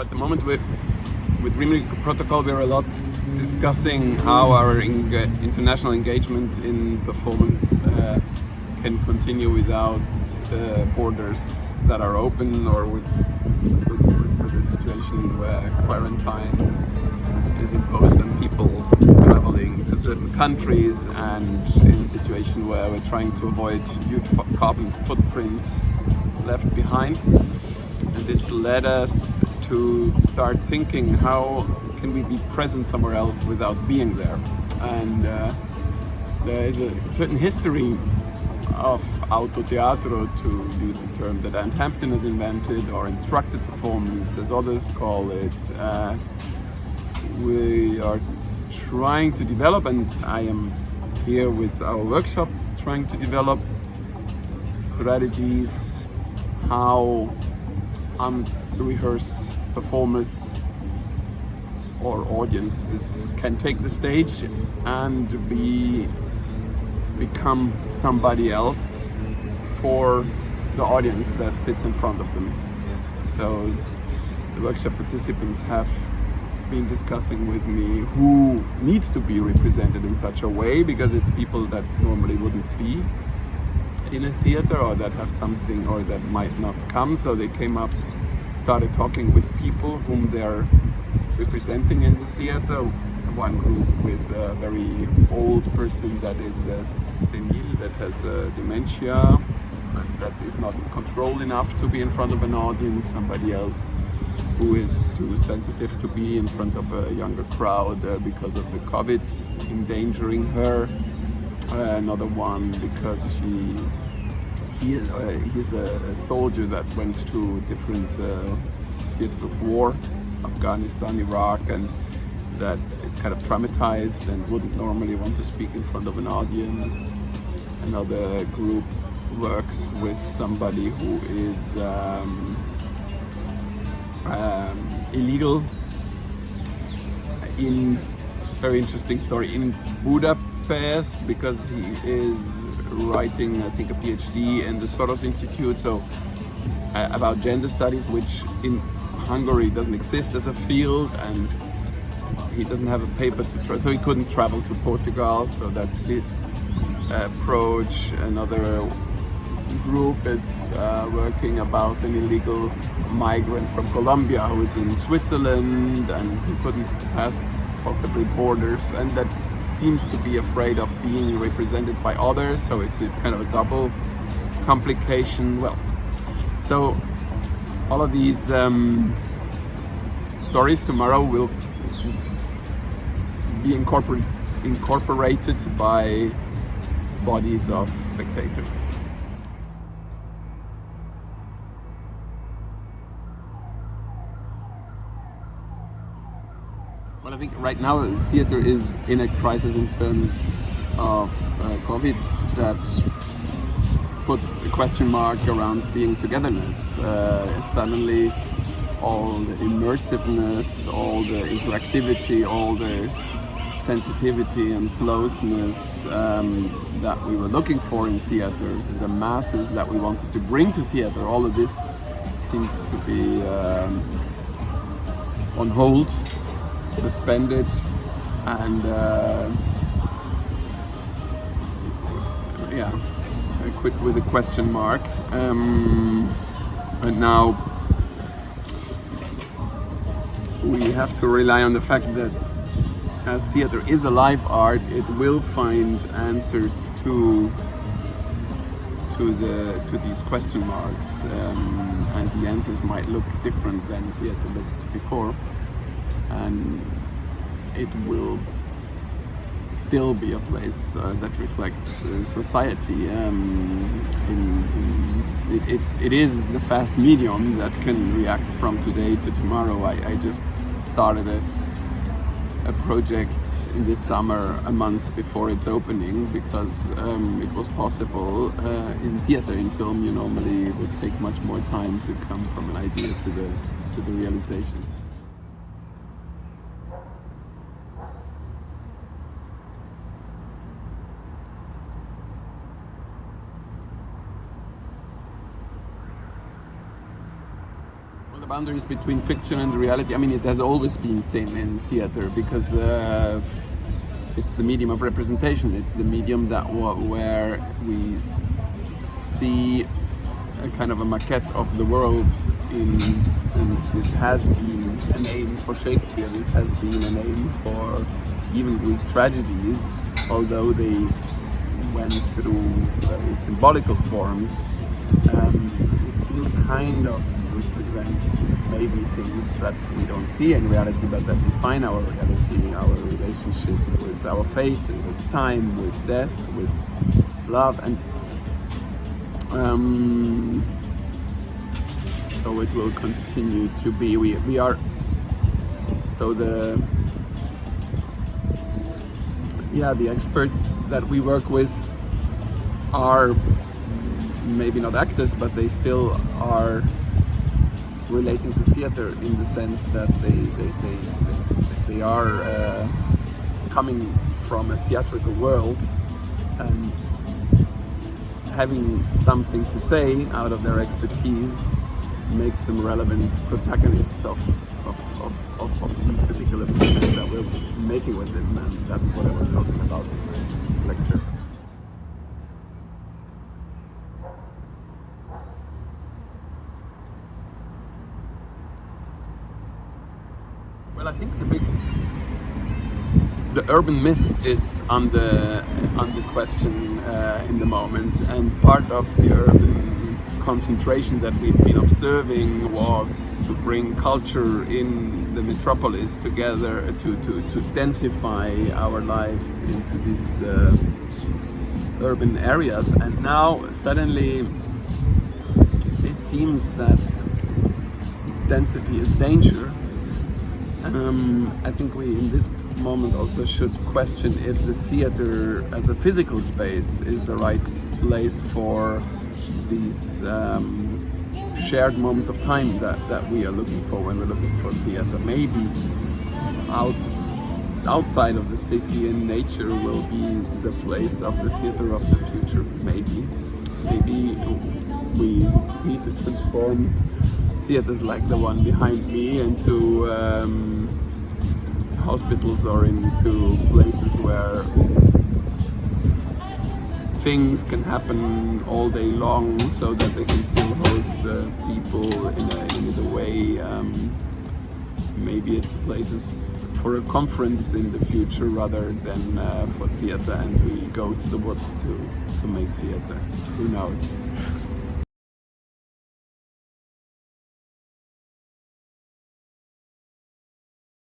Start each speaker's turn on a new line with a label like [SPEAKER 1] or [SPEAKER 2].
[SPEAKER 1] at the moment with Rimini Protocol, we're a lot discussing how our international engagement in performance can continue without borders that are open, or with a situation where quarantine is imposed on people traveling to certain countries, and in a situation where we're trying to avoid huge carbon footprints left behind. And this led us to start thinking, how can we be present somewhere else without being there? And there is a certain history of autoteatro, to use a term that Anne Hampton has invented, or instructed performance as others call it. We are trying to develop, and I am here with our workshop trying to develop strategies how unrehearsed performers or audiences can take the stage and become somebody else for the audience that sits in front of them. So the workshop participants have been discussing with me who needs to be represented in such a way, because it's people that normally wouldn't be in a theater, or that have something, or that might not come. So they started talking with people whom they're representing in the theater. One group with a very old person that is senile, that has dementia, and that is not controlled enough to be in front of an audience. Somebody else who is too sensitive to be in front of a younger crowd because of the COVID endangering her. Another one because he's a soldier that went to different theaters of war, Afghanistan, Iraq, and that is kind of traumatized and wouldn't normally want to speak in front of an audience. Another group works with somebody who is illegal, in very interesting story, in Budapest, because he is writing, I think, a PhD in the Soros Institute, so about gender studies, which in Hungary doesn't exist as a field, and he doesn't have a paper so he couldn't travel to Portugal, so that's his approach. Another group is working about an illegal migrant from Colombia who is in Switzerland and who couldn't pass possibly borders, and that seems to be afraid of being represented by others, so it's a kind of a double complication. Well, so all of these stories tomorrow will be incorporated by bodies of spectators. Well, I think right now the theater is in a crisis in terms of COVID that puts a question mark around being togetherness. It's suddenly all the immersiveness, all the interactivity, all the sensitivity and closeness that we were looking for in theater, the masses that we wanted to bring to theater, all of this seems to be on hold, suspended, and equipped with a question mark. And now we have to rely on the fact that as theater is a live art, it will find answers to these question marks, and the answers might look different than theater looked before, and it will still be a place that reflects society. It is the fast medium that can react from today to tomorrow. I just started a project in this summer, a month before its opening, because it was possible. In theater, in film, you normally would take much more time to come from an idea to the realization. The boundaries between fiction and reality, I mean, it has always been thin in theater because it's the medium of representation. It's the medium where we see a kind of a maquette of the world and this has been an aim for Shakespeare, this has been an aim for even Greek tragedies, although they went through very symbolical forms. It still kind of represents maybe things that we don't see in reality, but that define our reality, our relationships with our fate, with time, with death, with love, and so it will continue to be. We are so the experts that we work with are maybe not actors, but they still are relating to theater in the sense that they are coming from a theatrical world and having something to say out of their expertise makes them relevant protagonists of these particular pieces that we're making with them, and that's what I was talking about in my lecture. Well, I think the urban myth is under question in the moment, and part of the urban concentration that we've been observing was to bring culture in the metropolis together to densify our lives into these urban areas, and now suddenly it seems that density is danger. I think we in this moment also should question if the theater as a physical space is the right place for these shared moments of time that we are looking for when we're looking for theater. Maybe outside of the city and nature will be the place of the theater of the future. Maybe we need to transform theaters like the one behind me into hospitals or into places where things can happen all day long so that they can still host people in a way. Maybe it's places for a conference in the future rather than for theater, and we go to the woods to make theater. Who knows?